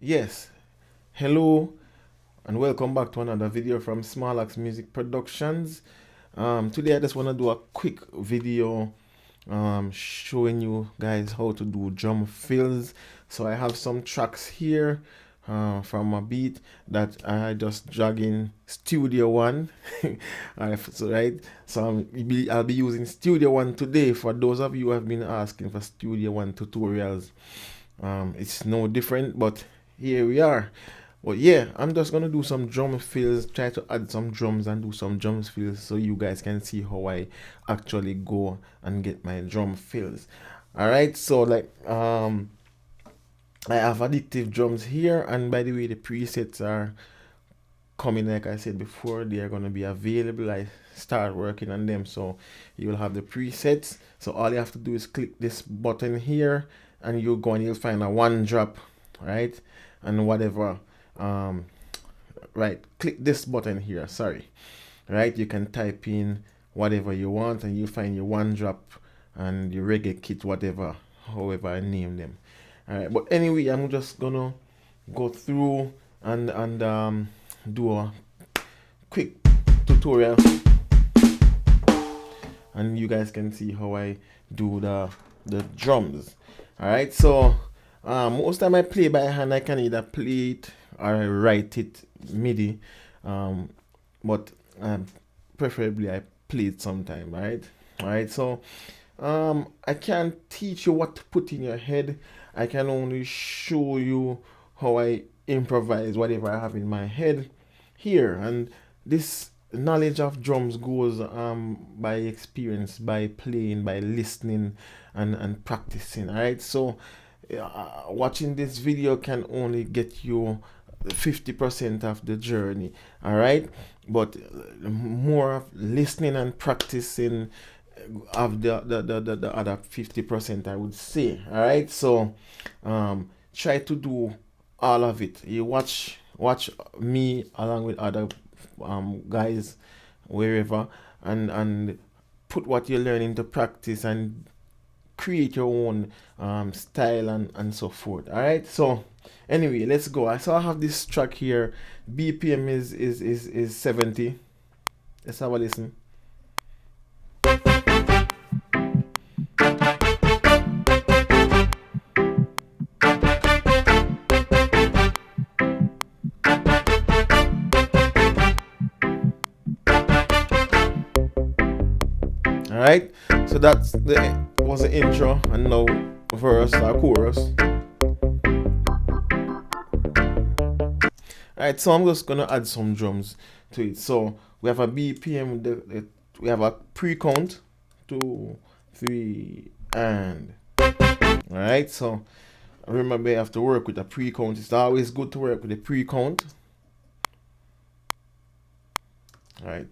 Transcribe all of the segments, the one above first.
Yes, hello and welcome back to another video from Smarlax Music Productions. Today I just want to do a quick video showing you guys how to do drum fills. So I have some tracks here from a beat that I just drag in Studio One. I'll be using Studio One today for those of you who have been asking for Studio One tutorials. It's no different, but here we are. Well, yeah, I'm just gonna do some drum fills, try to add some drums and do some drum fills so you guys can see how I actually go and get my drum fills. All right, so I have addictive drums here, and by the way, the presets are coming. Like I said before, they are gonna be available. I start working on them, so you will have the presets. So all you have to do is click this button here, and you'll find a one drop, right? And whatever right, click this button here, sorry, right? You can type in whatever you want and you find your one drop and your reggae kit, whatever, however I name them. All right, but anyway, I'm just gonna go through and do a quick tutorial, and you guys can see how I do the drums. All right, so most time I play by hand. I can either play it or I write it MIDI, but preferably I play it sometime, right? All right, so I can't teach you what to put in your head. I can only show you how I improvise whatever I have in my head here, and this knowledge of drums goes by experience, by playing, by listening and practicing. All right, so watching this video can only get you 50% of the journey, all right, but more of listening and practicing of the other 50%, I would say. All right, so try to do all of it. You watch me along with other guys wherever, and put what you learn into practice and create your own style and so forth. All right, so anyway, let's go. So I have this track here. BPM is 70. Let's have a listen. All right, so that's the was the intro, and now verse or chorus. Alright, so I'm just gonna add some drums to it. So we have a BPM, we have a pre-count, 2, 3, and alright, so remember you have to work with a pre-count. It's always good to work with a pre-count. Alright.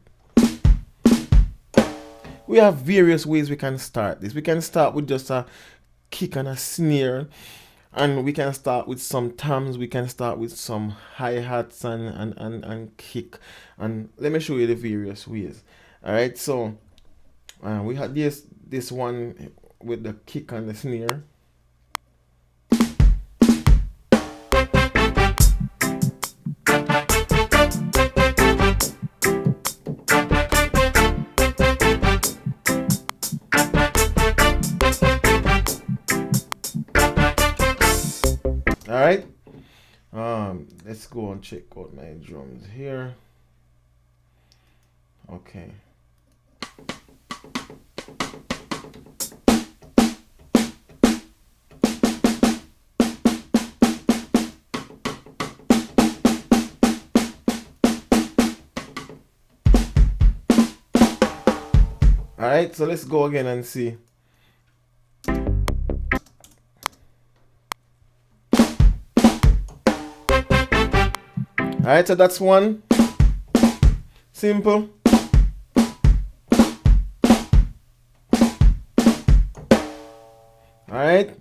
We have various ways we can start this. We can start with just a kick and a snare, and we can start with some toms, we can start with some hi-hats and kick, and let me show you the various ways. All right, so we have this one with the kick and the snare. All right, let's go and check out my drums here. Okay. All right, so let's go again and see. Alright, so that's one. Simple. Alright.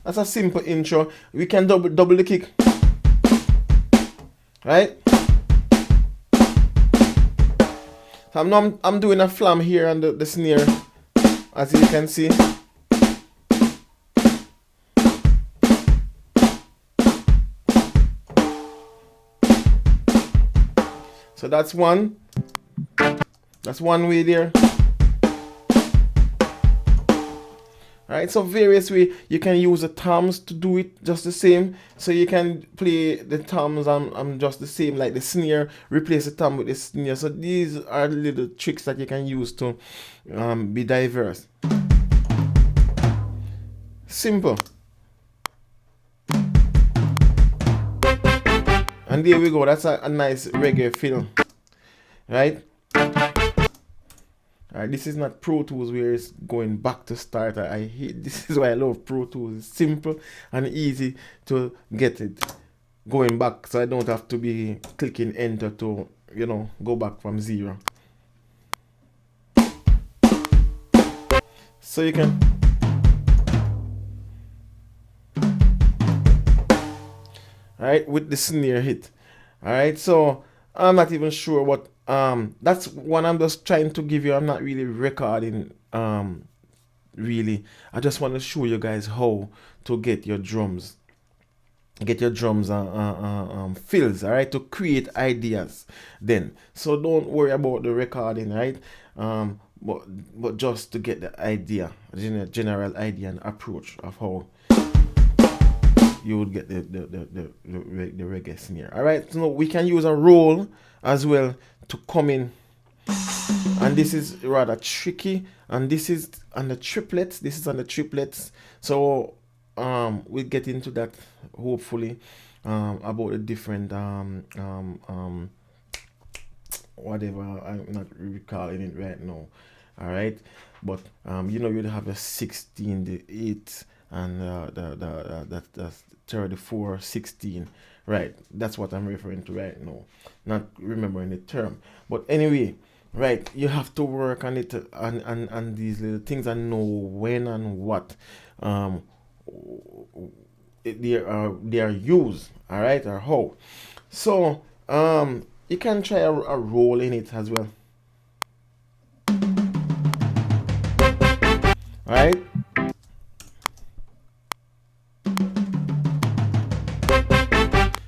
That's a simple intro. We can double the kick. Right? So I'm doing a flam here on the snare, as you can see. So that's one way there. Alright, so various way you can use the toms to do it just the same. So you can play the toms on just the same, like the snare, replace the tom with the snare. So these are little tricks that you can use to be diverse. Simple. And there we go. That's a nice reggae feel, right? Alright, this is not Pro Tools where it's going back to start. I hate this. Is why I love Pro Tools. It's simple and easy to get it going back, so I don't have to be clicking enter to, you know, go back from zero. So you can alright with the snare hit. Alright, so I'm not even sure what that's one I'm just trying to give you. I'm not really recording really. I just want to show you guys how to get your drums fills, all right, to create ideas then. So don't worry about the recording, right? But just to get the idea, general idea and approach of how you would get the reggae snare. All right, so we can use a roll as well to come in, and this is rather tricky, and this is on the triplets. So we'll get into that hopefully, about the different whatever, I'm not recalling it right now. All right, but you know, you'd have a 16, the 8, and the 34, 16, right? That's what I'm referring to right now, not remembering the term. But anyway, right, you have to work on it, and these little things, and know when and what they are used, all right, or how. So you can try a roll in it as well.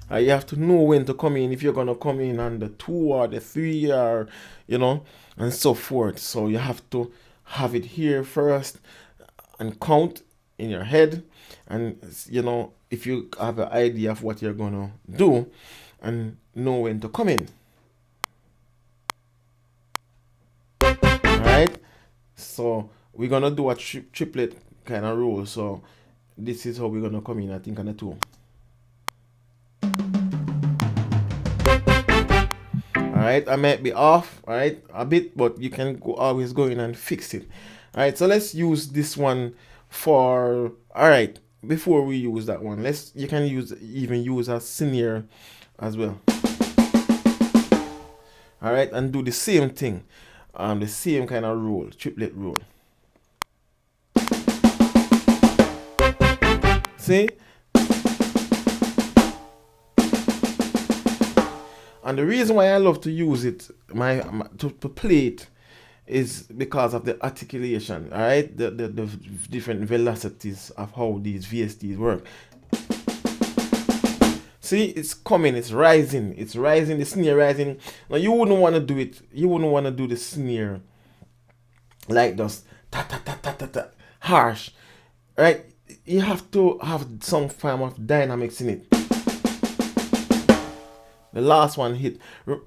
All right, you have to know when to come in, if you're gonna come in on the 2 or the 3, or you know, and so forth. So you have to have it here first and count in your head, and you know, if you have an idea of what you're gonna do, and know when to come in. All right, so we're gonna do a triplet kind of roll. So this is how we're gonna come in, I think, on the 2. Alright, I might be off, alright, a bit, but you can always go in and fix it. Alright, so let's use this one for, alright, before we use that one, you can even use a snare as well. Alright, and do the same thing, the same kind of roll, triplet roll. See? And the reason why I love to use it, to play it, is because of the articulation, all right? The different velocities of how these VSTs work. See, it's coming, it's rising, the snare rising. Now you wouldn't want to do it, you wouldn't want to do the snare like just ta ta ta ta ta ta, harsh, right? You have to have some form of dynamics in it. The last one hit.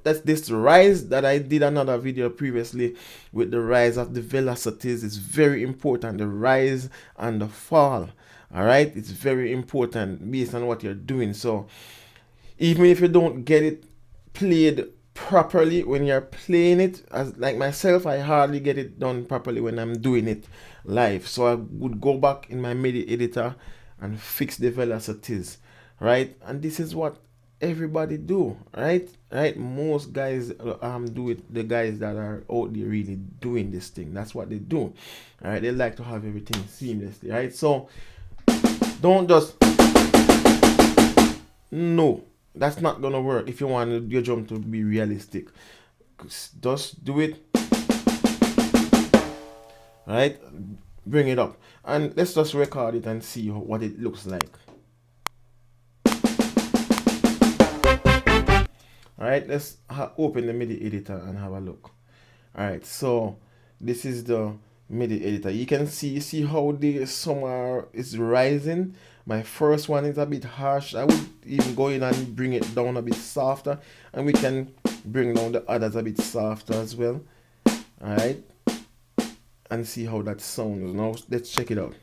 That's this rise that I did another video previously with the rise of the velocities. Is very important. The rise and the fall. Alright? It's very important based on what you're doing. So even if you don't get it played properly when you're playing it, as like myself, I hardly get it done properly when I'm doing it live. So I would go back in my Midi Editor and fix the velocities. Right? And this is what everybody do, right? Most guys do it. The guys that are out there really doing this thing, that's what they do. All right, they like to have everything seamlessly, right? So don't just, no, that's not gonna work if you want your drum to be realistic. Just do it, right? Bring it up, and let's just record it and see what it looks like. Alright, let's open the MIDI editor and have a look. Alright, so this is the MIDI editor. You can see how the summer is rising. My first one is a bit harsh. I would even go in and bring it down a bit softer, and we can bring down the others a bit softer as well. Alright, and see how that sounds. Now let's check it out.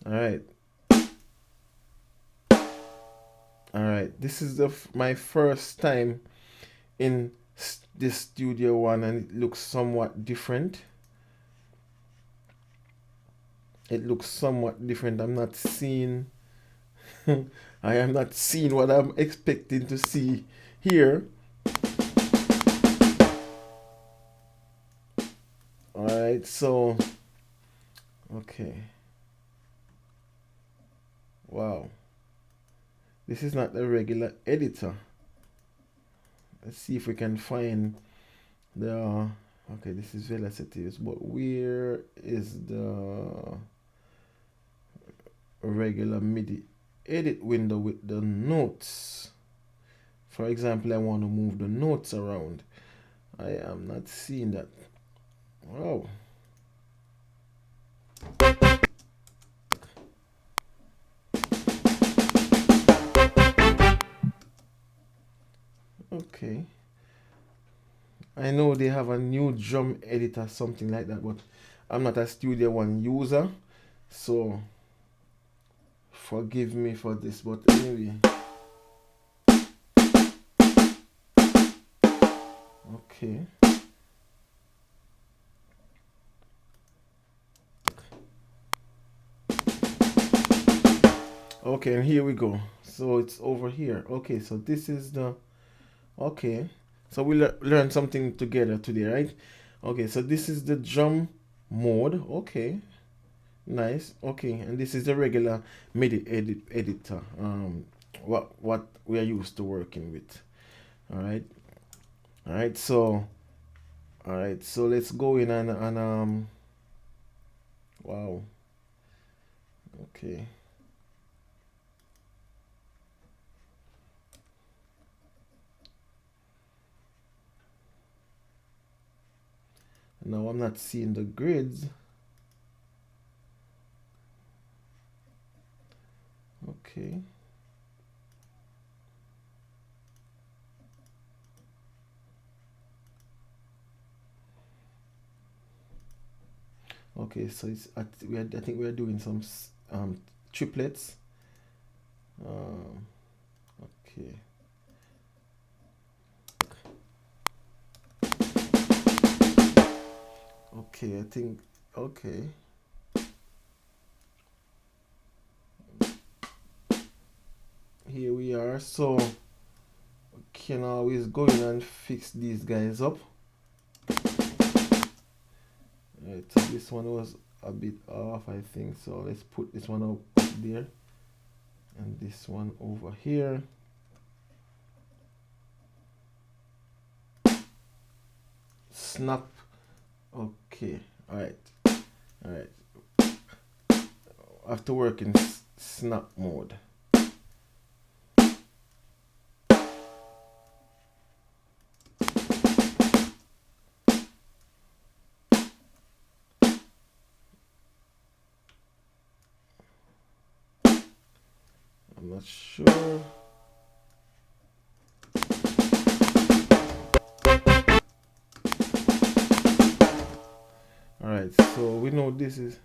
Alright. Alright, this is my first time in this Studio One, and it looks somewhat different. It looks somewhat different. I'm not seeing I am not seeing what I'm expecting to see here. Alright, so okay. Wow. This is not the regular editor. Let's see if we can find the okay, this is velocities, but where is the regular MIDI edit window with the notes? For example, I want to move the notes around. I am not seeing that. Wow. Okay. I know they have a new drum editor, something like that, but I'm not a Studio One user, so forgive me for this. But anyway. Okay. Okay, and here we go. So it's over here. Okay, so this is the okay. So we learn something together today, right? Okay, so this is the drum mode. Okay, nice. Okay, and this is the regular MIDI editor. What we are used to working with. All right, all right. So, all right. So let's go in and wow. Okay. Now I'm not seeing the grids. Okay. Okay, so it's I think we are doing some triplets. Okay. Okay, I think okay. Here we are. So we can always go in and fix these guys up. Right, so this one was a bit off, I think. So let's put this one up there, and this one over here. Snap. Okay. All right. All right. I have to work in snap mode. I'm not sure. All right, so we know this is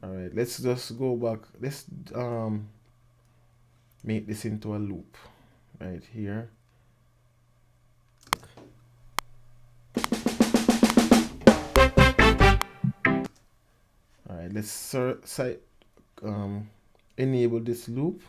all right. Let's just go back. Let's make this into a loop right here. All right, let's enable this loop.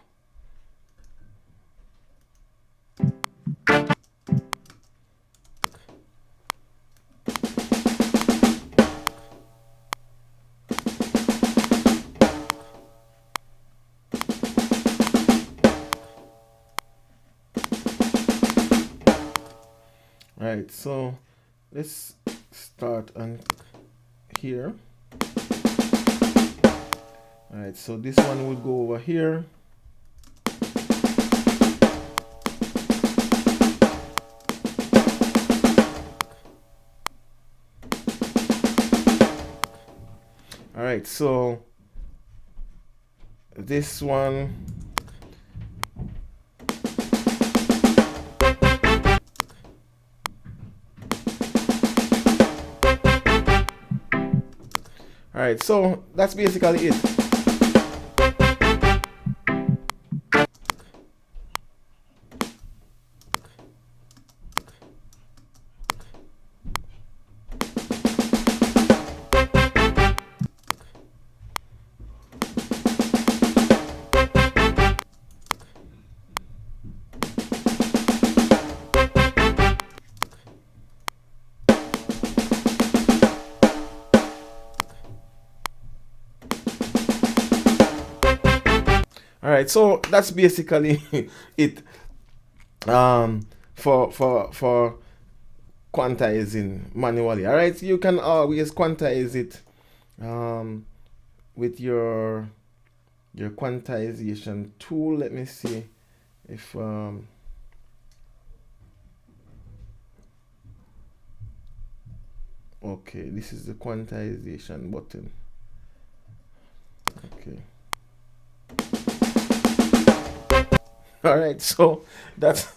Right, so let's start on here. Alright, so this one will go over here. Alright, so this one alright, so that's basically it. Alright, so that's basically it for quantizing manually. Alright, you can always quantize it with your quantization tool. Let me see if okay, this is the quantization button. Okay. All right, so that's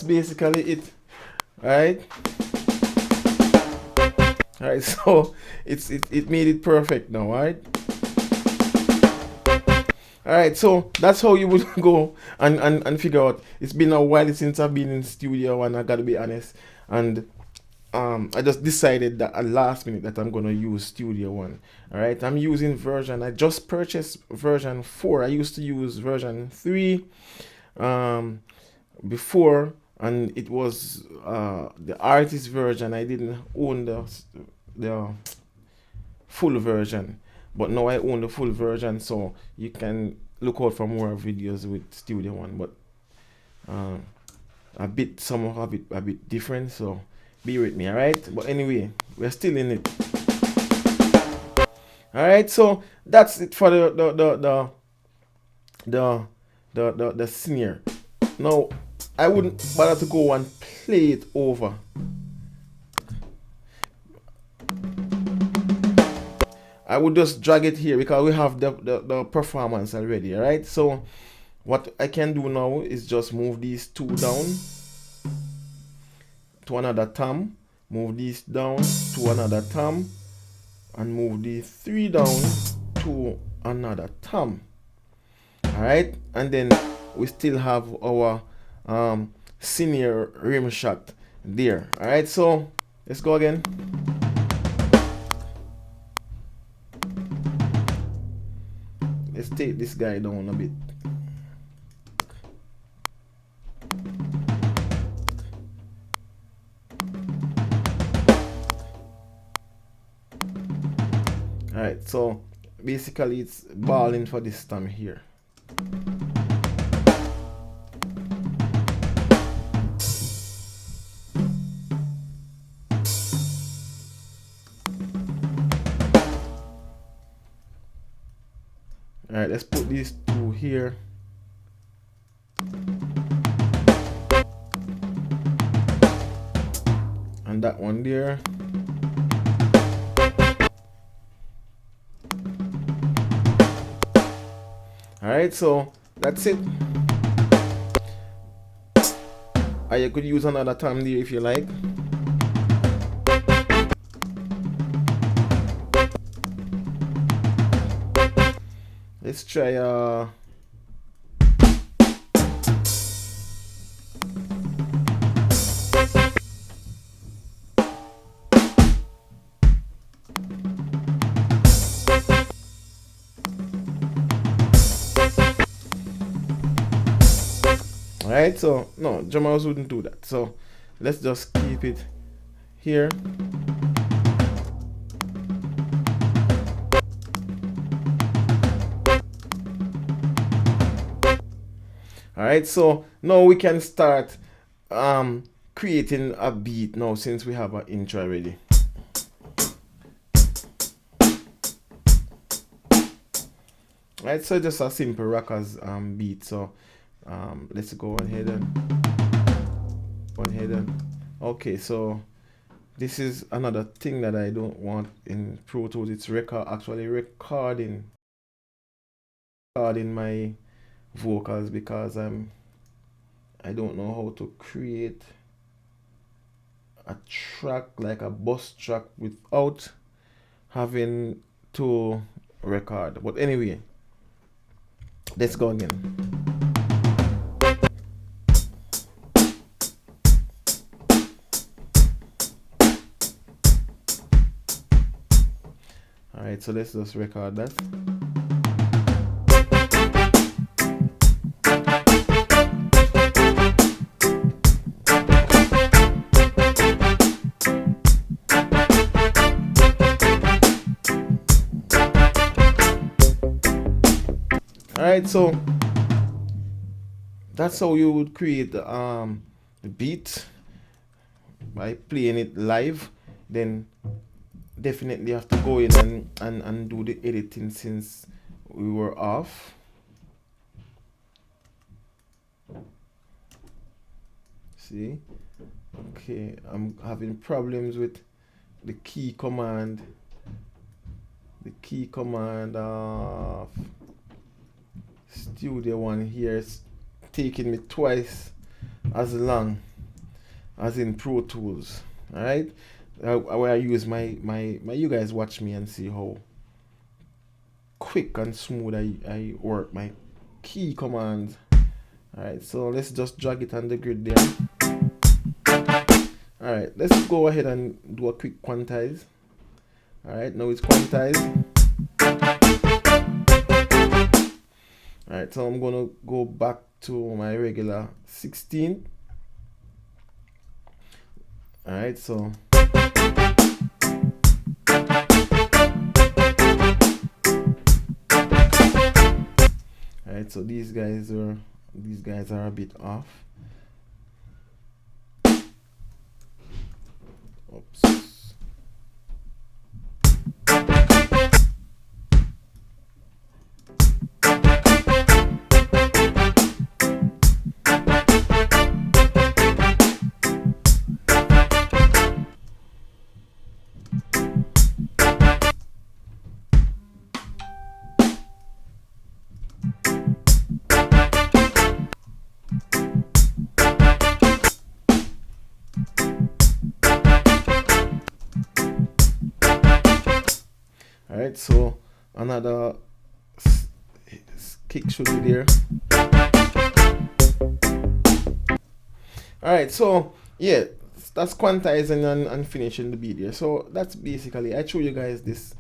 basically it. All right. All right, so it made it perfect now. All right. All right, so that's how you would go and figure out. It's been a while since I've been in Studio One. I gotta be honest, and I just decided that at last minute that I'm gonna use Studio One. All right, I'm using version. I just purchased version 4. I used to use version 3 before, and it was the artist version. I didn't own the full version, but now I own the full version, so you can look out for more videos with Studio One. But some of it a bit different, so be with me. All right, but anyway, we're still in it. All right, so that's it for the snare. Now I wouldn't bother to go and play it over. I would just drag it here because we have the performance already. All right, so what I can do now is just move these 2 down to another thumb, move these down to another thumb, and move these 3 down to another thumb. All right, and then we still have our senior rim shot there. All right, so let's go again. Let's take this guy down a bit. All right, so basically it's balling for this time here. All right, let's put these 2 here. And that one there. All right, so that's it. Or you could use another thumb there if you like. Let's try Alright, so no, drummers wouldn't do that. So let's just keep it here. Alright, so now we can start creating a beat now since we have an intro already. Right, so just a simple rockers beat. So let's go ahead and okay, so this is another thing that I don't want in Pro Tools. It's actually recording my vocals, because I don't know how to create a track like a bus track without having to record. But anyway, let's go again. Alright, so let's just record that. Alright, so that's how you would create the beat by playing it live. Then definitely have to go in and do the editing since we were off. See, okay, I'm having problems with the key command of Studio One here. It's taking me twice as long as in Pro Tools. All right, where I use my you guys watch me and see how quick and smooth I work my key commands. All right, so let's just drag it on the grid there. All right, let's go ahead and do a quick quantize. All right, now it's quantized. All right, so I'm gonna go back to my regular 16. All right, so so these guys are a bit off. Oops. Alright, so another kick should be there. Alright, so yeah, that's quantizing and finishing the beat here. So that's basically, I show you guys this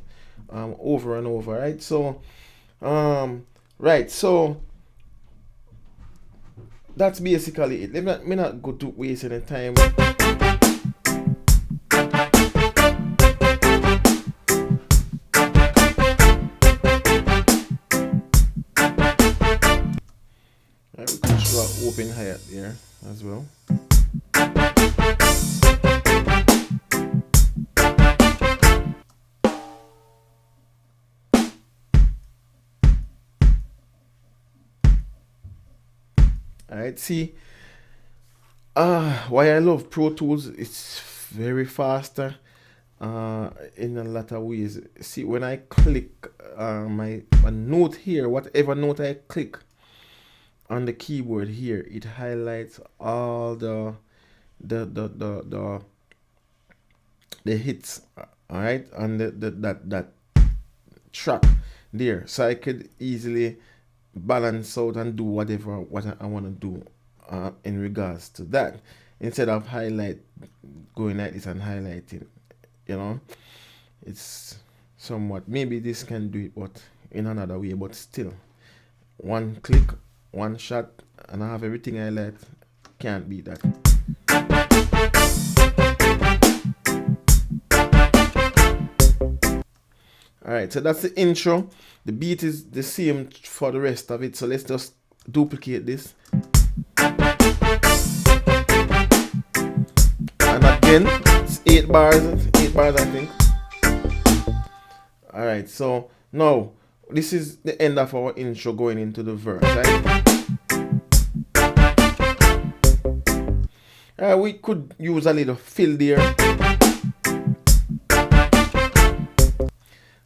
over and over, right? So right, so that's basically it. Let me not go to waste any time. We can show an open hi-hat there as well. Alright, see, why I love Pro Tools, it's very faster in a lot of ways. See, when I click my note here, whatever note I click on the keyboard here, it highlights all the hits, all right, and that track there, so I could easily balance out and do what I want to do in regards to that, instead of going like this and highlighting. You know, it's somewhat, maybe this can do it, but in another way, but still, one click, one shot, and I have everything I like. Can't beat that. Alright, so that's the intro. The beat is the same for the rest of it, so let's just duplicate this. And again, it's 8 bars I think. Alright, so now this is the end of our intro going into the verse, right? We could use a little fill there.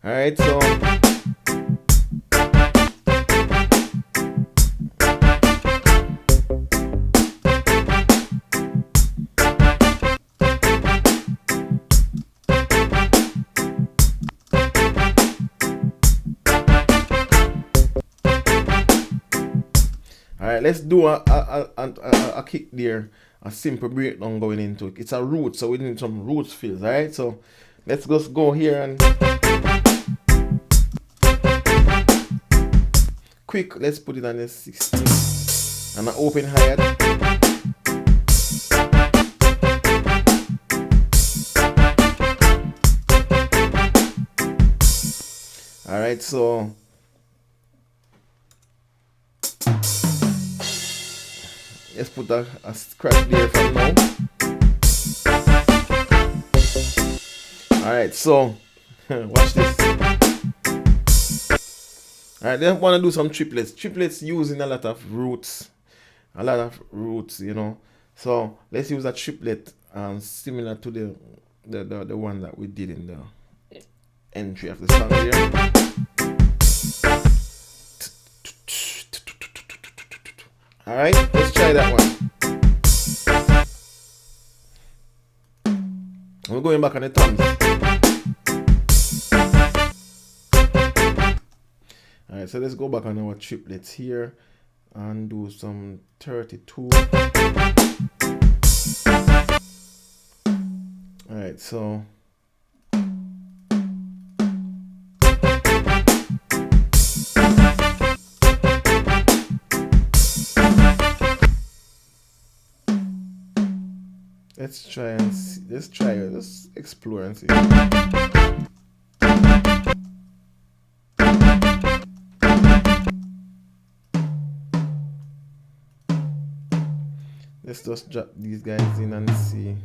Alright, so alright, let's do a kick there, a simple breakdown going into it. It's a root, so we need some root fills, alright? So let's just go here and quick, let's put it on the 16 and an open hi-hat. Alright, so let's put a scratch there for now. Alright, so watch this. Alright, then I want to do some triplets. Triplets using a lot of roots. You know. So let's use a triplet similar to the one that we did in the entry of the song here. Alright, let's try that one. We're going back on the toms. Alright, so let's go back on our triplets here and do some 32. Alright, so let's try and see. Let's explore and see. Let's just drop these guys in and see.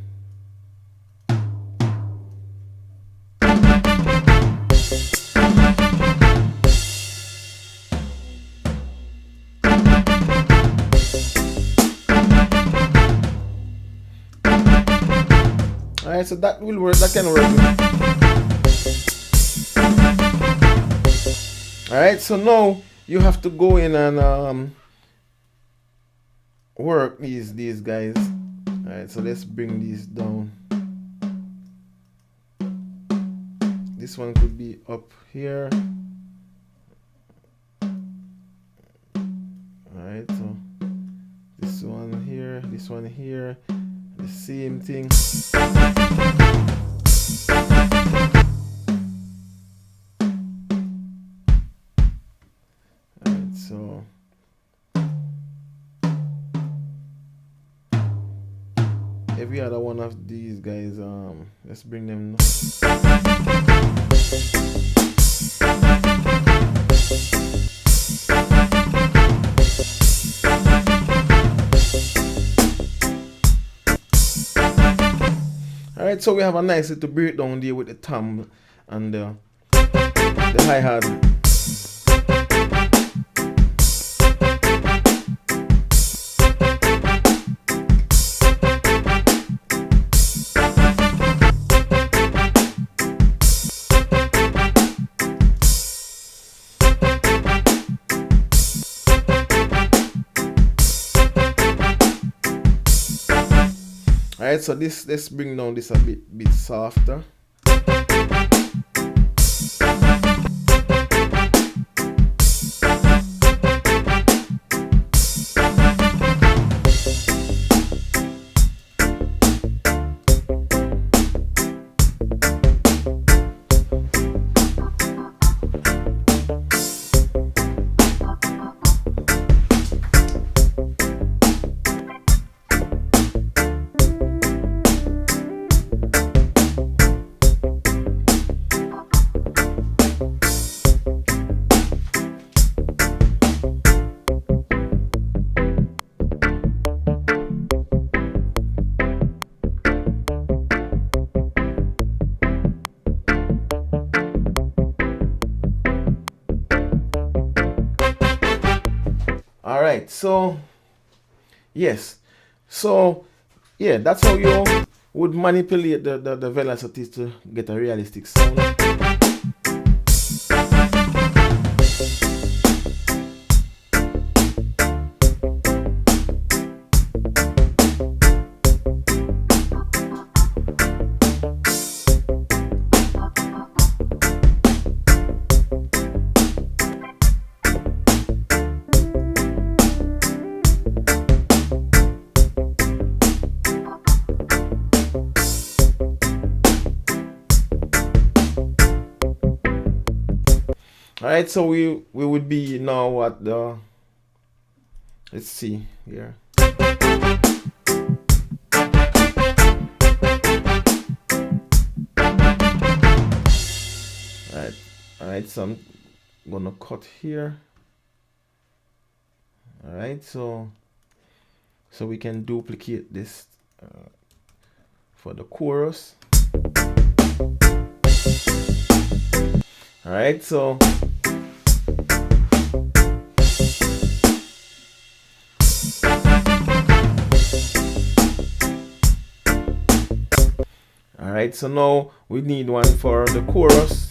Alright, so that will work, that can work. Alright, so now you have to go in and work these guys. Alright, so let's bring these down. This one could be up here. Alright, so this one here, the same thing. Alright, so every other one of these guys, let's bring them. Alright, so we have a nice little breakdown there with the tom and the hi-hat. Alright, so let's bring down this a bit softer. right, so yes, so yeah, that's how you would manipulate the velocities to get a realistic sound. Alright, so we would be now at the, let's see here. Alright, so I'm gonna cut here. Alright, so we can duplicate this for the chorus. Alright, so alright, so now we need one for the chorus.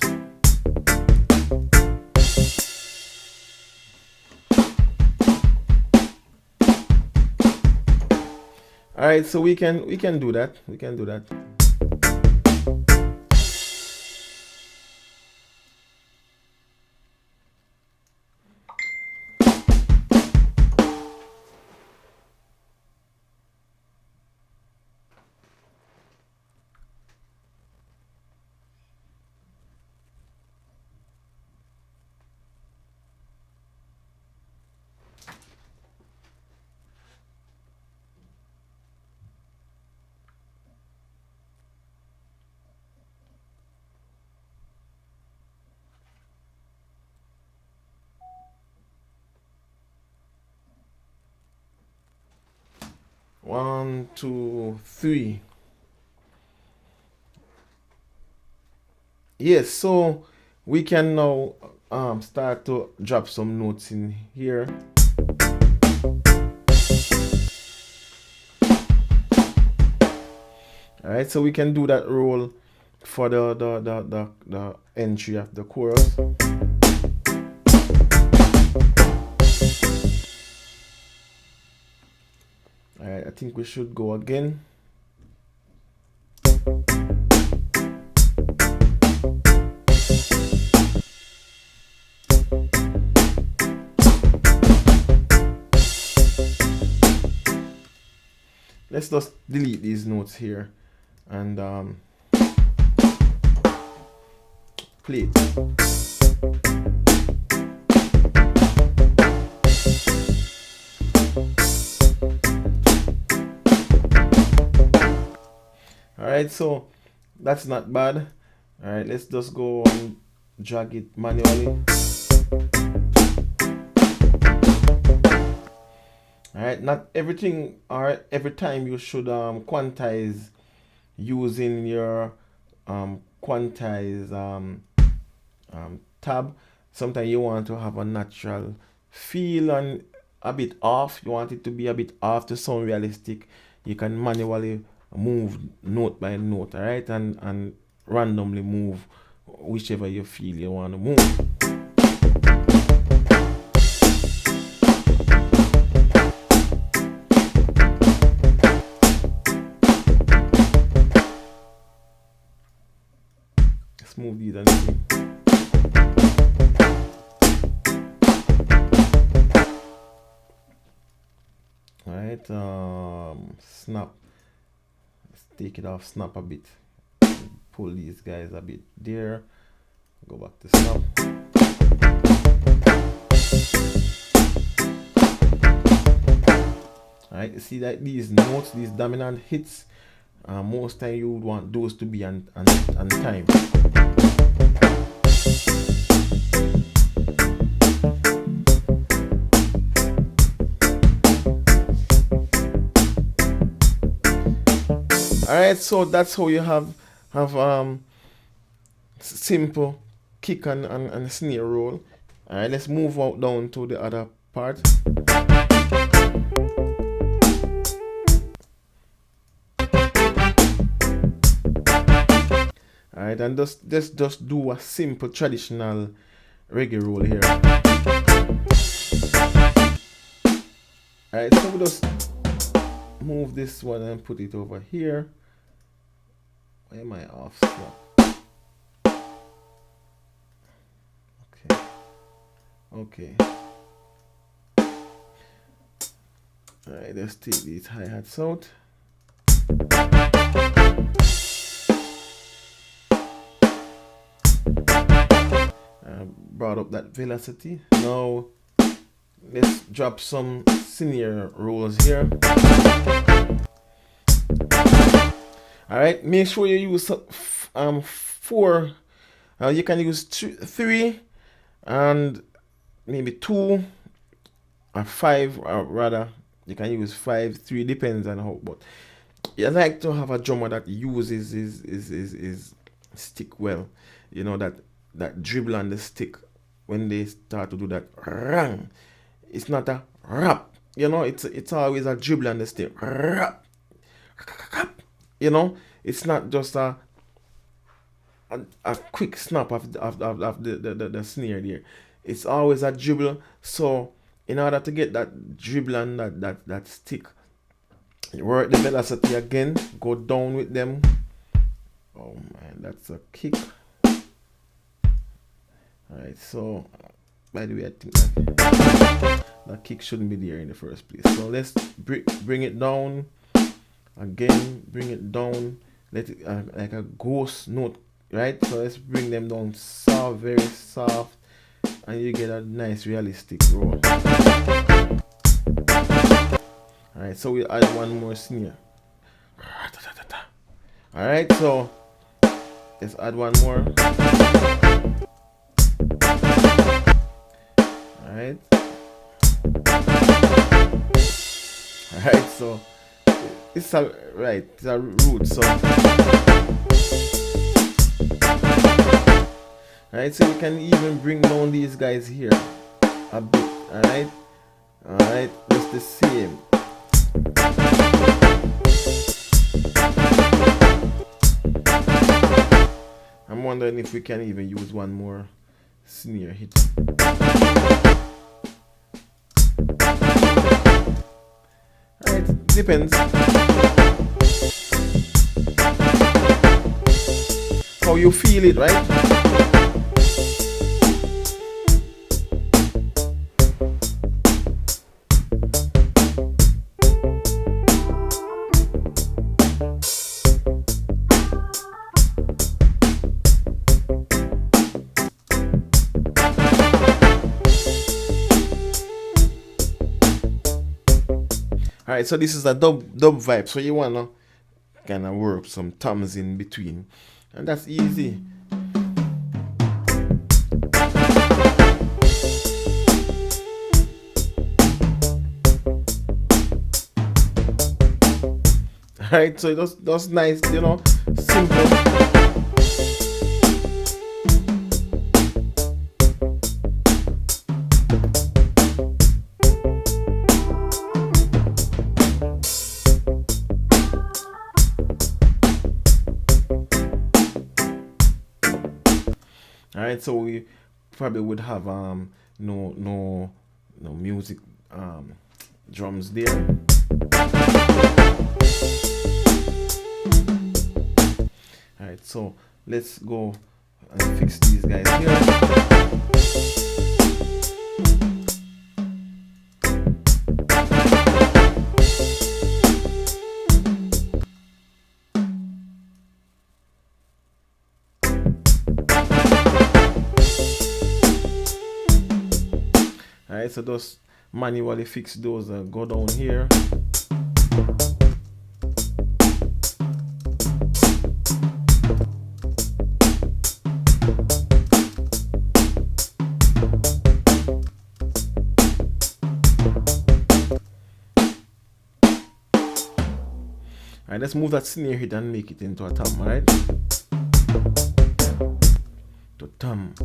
Alright, so we can do that. We can do that. One, two, three. Yes, so we can now start to drop some notes in here. Alright, so we can do that roll for the entry of the chorus. Alright, I think we should go again. Let's just delete these notes here and play it. Alright, so that's not bad. Alright, let's just go and drag it manually. Alright, not everything or every time you should quantize using your quantize tab. Sometimes you want to have a natural feel and a bit off. You want it to be a bit off to sound realistic. You can manually move note by note, alright, and randomly move whichever you feel you want to move. Let's move these and see. Alright, snap. Let's take it off snap a bit. Pull these guys a bit there. Go back to snap. Alright, you see that these notes, these dominant hits, most time you would want those to be on time. Alright, so that's how you have simple kick and snare roll. Alright, let's move out down to the other part. Alright, and let's just do a simple traditional reggae roll here. Alright, so we just move this one and put it over here. Why am I off slot? Okay. Alright, let's take these hi-hats out. Brought up that velocity. Now let's drop some senior rolls here. Alright, make sure you use 4. You can use 3 and maybe 2 or 5, or rather you can use 5, 3, depends on how. But you like to have a drummer that uses is stick well. You know, that dribble on the stick when they start to do that rang. It's not a rap. You know, it's always a dribble on the stick. Rap. You know, it's not just a quick snap of the snare there. It's always a dribble. So in order to get that dribble and that stick, you work the velocity again, go down with them. Oh man, that's a kick. Alright, so by the way, I think that kick shouldn't be there in the first place. So let's bring it down again, bring it down, let it like a ghost note, right? So let's bring them down soft, very soft, and you get a nice realistic roll. Alright, so we'll add one more snare. Alright, so let's add one more. Alright. Alright, so it's a root, so alright, so you can even bring down these guys here a bit. Alright, just the same. I'm wondering if we can even use one more snare hit. Alright, depends how you feel it, right? Alright, so this is a dub vibe, so you wanna kind of work some toms in between, and that's easy. Alright, so that's nice, you know, simple. Alright, so we probably would have no music drums there. Alright, so let's go and fix these guys here. Alright, so those manually fix those, go down here. Alright, let's move that snare hit and make it into a tom, alright? To tom.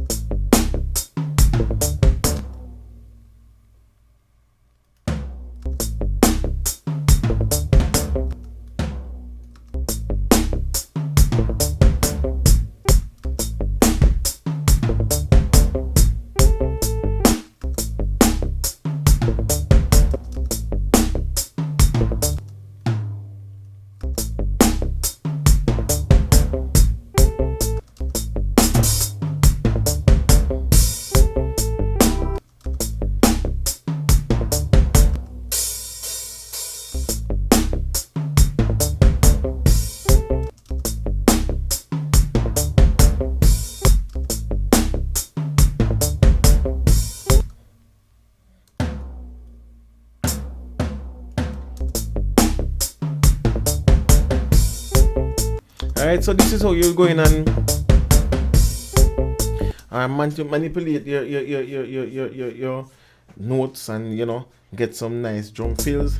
Alright, so this is how you're going and manipulate your notes and, you know, get some nice drum fills.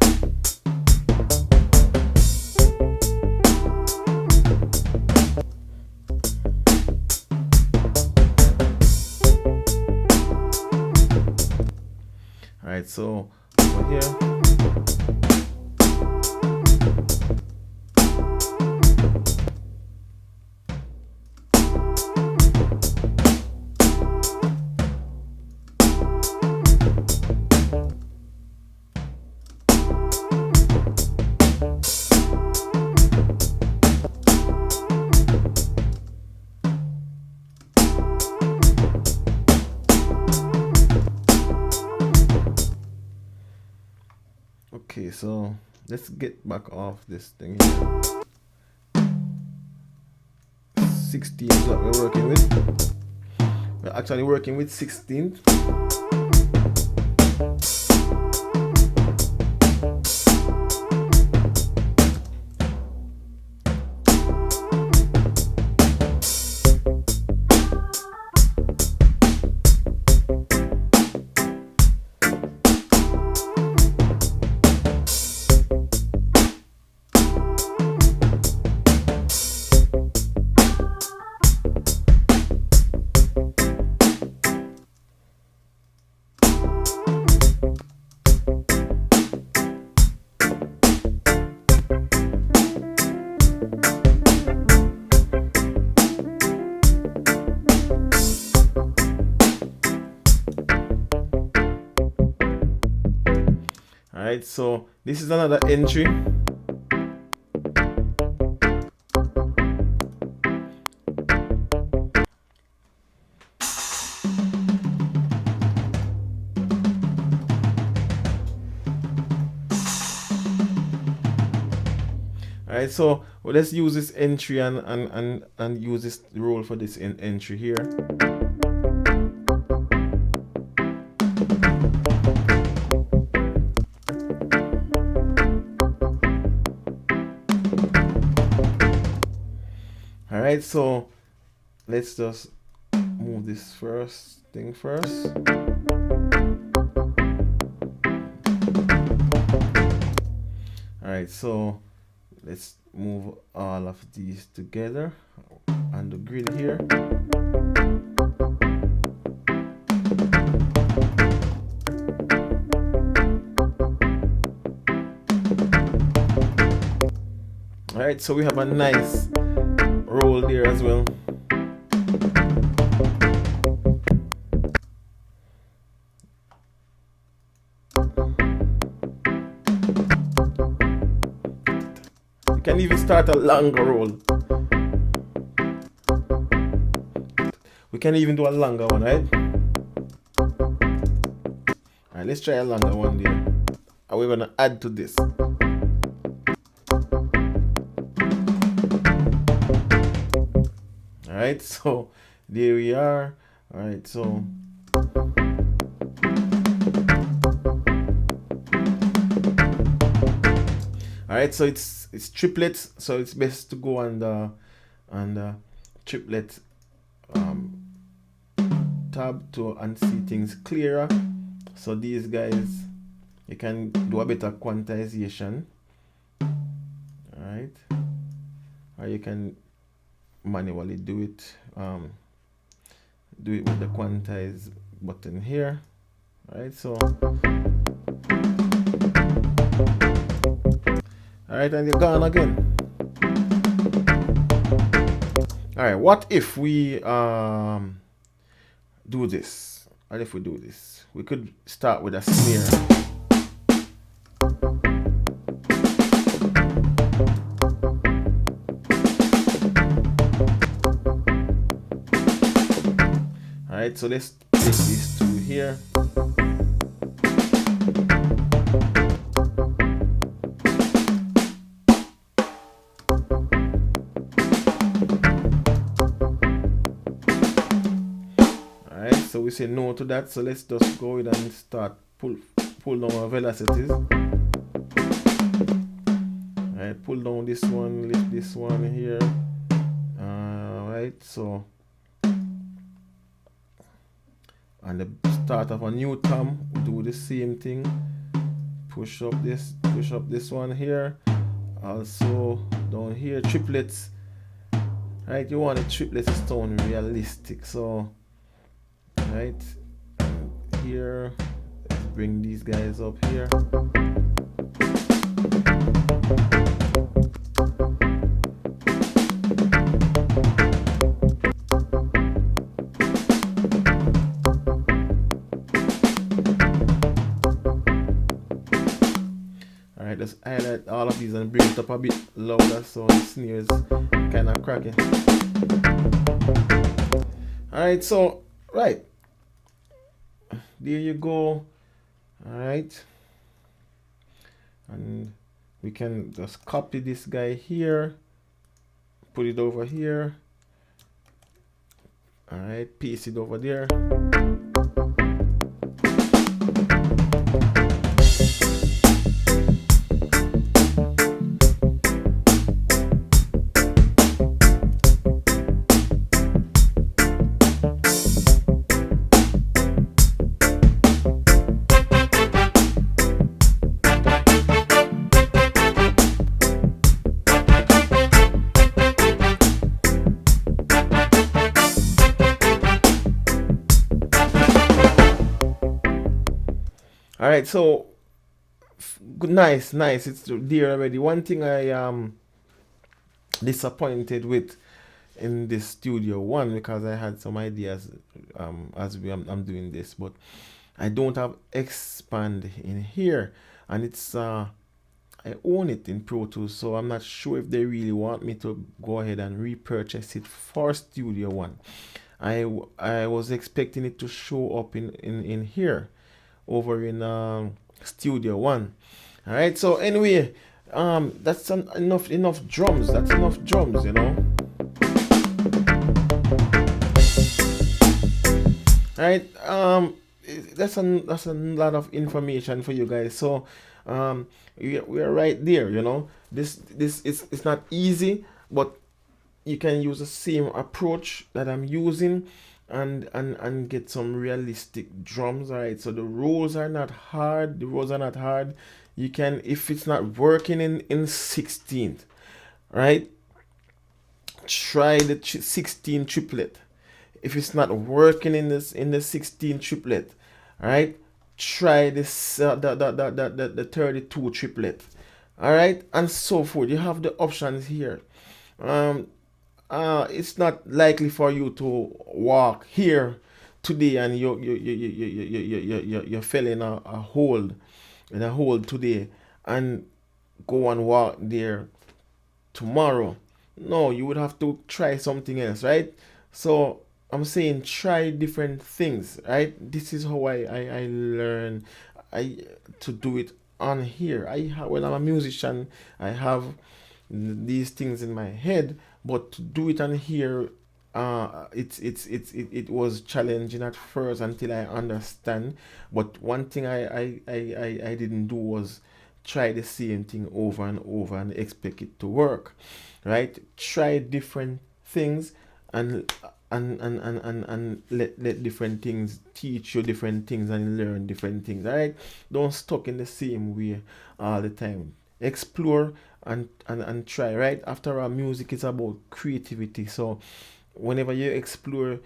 Alright, so over here. Okay, so let's get back off this thing here. 16 is what we're working with. We're actually working with 16th. Alright, so this is another entry. Alright, so let's use this entry and use this roll for this entry here. Alright, so let's just move this first thing first. Alright, so let's move all of these together on the grid here. Alright, so we have a nice roll there as well. You can even start a longer roll. We can even do a longer one, right? Alright, let's try a longer one there. And we're gonna add to this. Alright, so there we are. Alright, so alright, so it's triplets, so it's best to go on the triplet tab to and see things clearer. So these guys, you can do a better quantization. Alright, or you can manually do it with the quantize button here. Alright, so alright, and you're gone again. Alright, what if we do this? What if we do this? We could start with a snare. Alright, so let's place these two here. Alright, so we say no to that, so let's just go ahead and start pull down our velocities. Alright, pull down this one, lift this one here. so on the start of a new tom, do the same thing. Push up this one here. Also down here, triplets. Right, you want the triplets to sound realistic. So right here, let's bring these guys up here. Alright, let's highlight all of these and bring it up a bit louder so the snare is kind of cracking. Alright, so right, there you go. Alright, and we can just copy this guy here, put it over here. Alright, paste it over there. All right, so good, nice, it's there already. One thing I am disappointed with in this Studio One, because I had some ideas as I'm doing this, but I don't have expand in here, and it's I own it in Pro Tools, so I'm not sure if they really want me to go ahead and repurchase it for Studio One. I was expecting it to show up in here over in Studio One. All right, so anyway, that's enough drums. That's enough drums, you know. All right, that's a lot of information for you guys. So we are right there, you know. This it's not easy, but you can use the same approach that I'm using and get some realistic drums. All right, so the rolls are not hard. You can, if it's not working in 16th, right, try the 16 triplet. If it's not working in the 16 triplet, all right, try this the 32 triplet. All right, and so forth. You have the options here. It's not likely for you to walk here today and you fell in a hold today and go and walk there tomorrow. No, you would have to try something else, right? So I'm saying try different things, right? This is how I learn to do it on here. When I'm a musician, I have these things in my head, but to do it on here, it was challenging at first until I understand. But one thing I didn't do was try the same thing over and over and expect it to work, right? Try different things and let different things teach you different things and learn different things. All right, don't stuck in the same way all the time. Explore and try, right? After all, music is about creativity. So whenever you explore,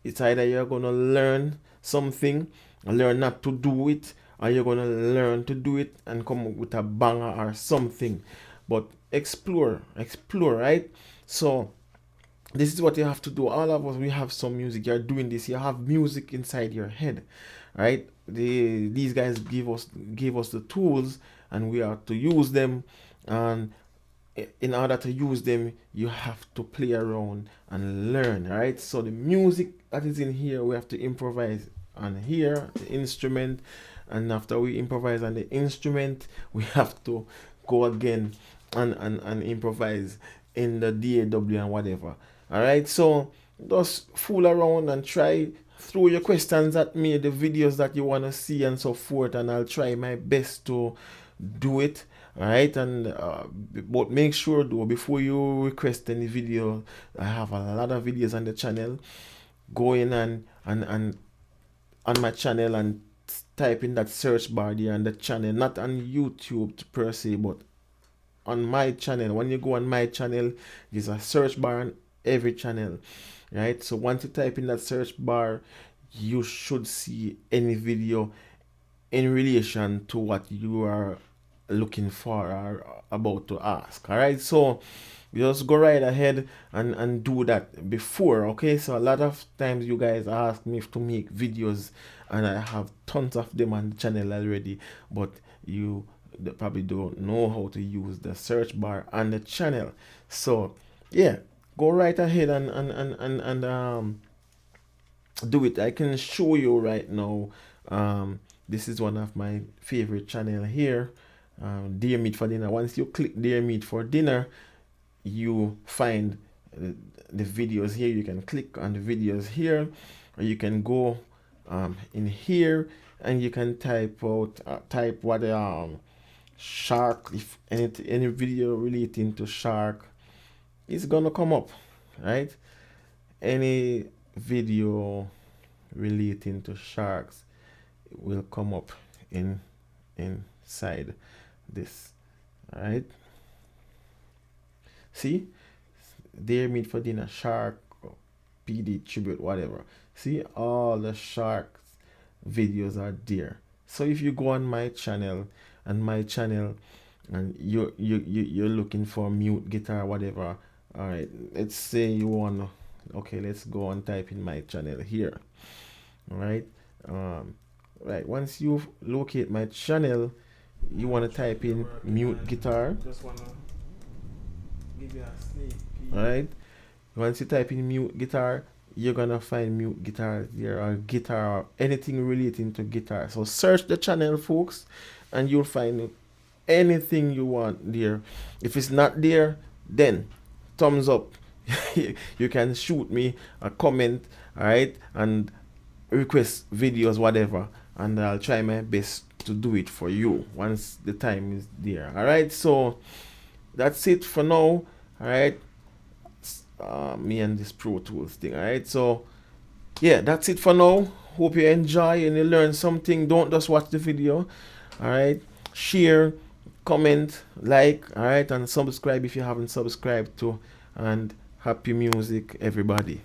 it's either you're gonna learn something, learn not to do it, or you're gonna learn to do it and come up with a banger or something. But explore, right? So this is what you have to do. All of us, we have some music. You're doing this, you have music inside your head, right? These guys gave us the tools, and we are to use them. And in order to use them, you have to play around and learn, right? So the music that is in here, we have to improvise on here, the instrument, and after we improvise on the instrument, we have to go again and improvise in the DAW and whatever. All right, so just fool around and try. Throw your questions at me, the videos that you want to see and so forth, and I'll try my best to do it. Alright, and but make sure though, before you request any video, I have a lot of videos on the channel. Go in and on my channel and type in that search bar there on the channel, not on YouTube per se, but on my channel. When you go on my channel, there's a search bar on every channel, right? So once you type in that search bar, you should see any video in relation to what you are looking for or about to ask. All right, so just go right ahead and do that before. Okay, so a lot of times you guys ask me to make videos, and I have tons of them on the channel already, but you probably don't know how to use the search bar on the channel. So yeah, go right ahead and do it. I can show you right now. This is one of my favorite channel here, Dear Meat for Dinner. Once you click Dear Meat for Dinner, you find the videos here. You can click on the videos here, or you can go in here and you can type out type what shark, if any video relating to shark is gonna come up, right? Any video relating to sharks will come up inside this. All right, see, Dear Meat for Dinner, shark, PD tribute, whatever. See, all the sharks videos are there. So if you go on my channel and you're looking for mute guitar, whatever, all right, let's say you want to, okay, let's go and type in my channel here. All right, right, once you locate my channel, you want to type in mute guitar. Just wanna give you a sneak peek. All right, once you type in mute guitar, you're gonna find mute guitar there, or guitar, or anything relating to guitar. So search the channel, folks, and you'll find anything you want there. If it's not there, then thumbs up. You can shoot me a comment, all right, and request videos, whatever, and I'll try my best to do it for you once the time is there. All right, so that's it for now. All right, me and this Pro Tools thing. All right, so yeah, that's it for now. Hope you enjoy and you learn something. Don't just watch the video. All right, share, comment, like, all right, and subscribe if you haven't subscribed to. And happy music, everybody.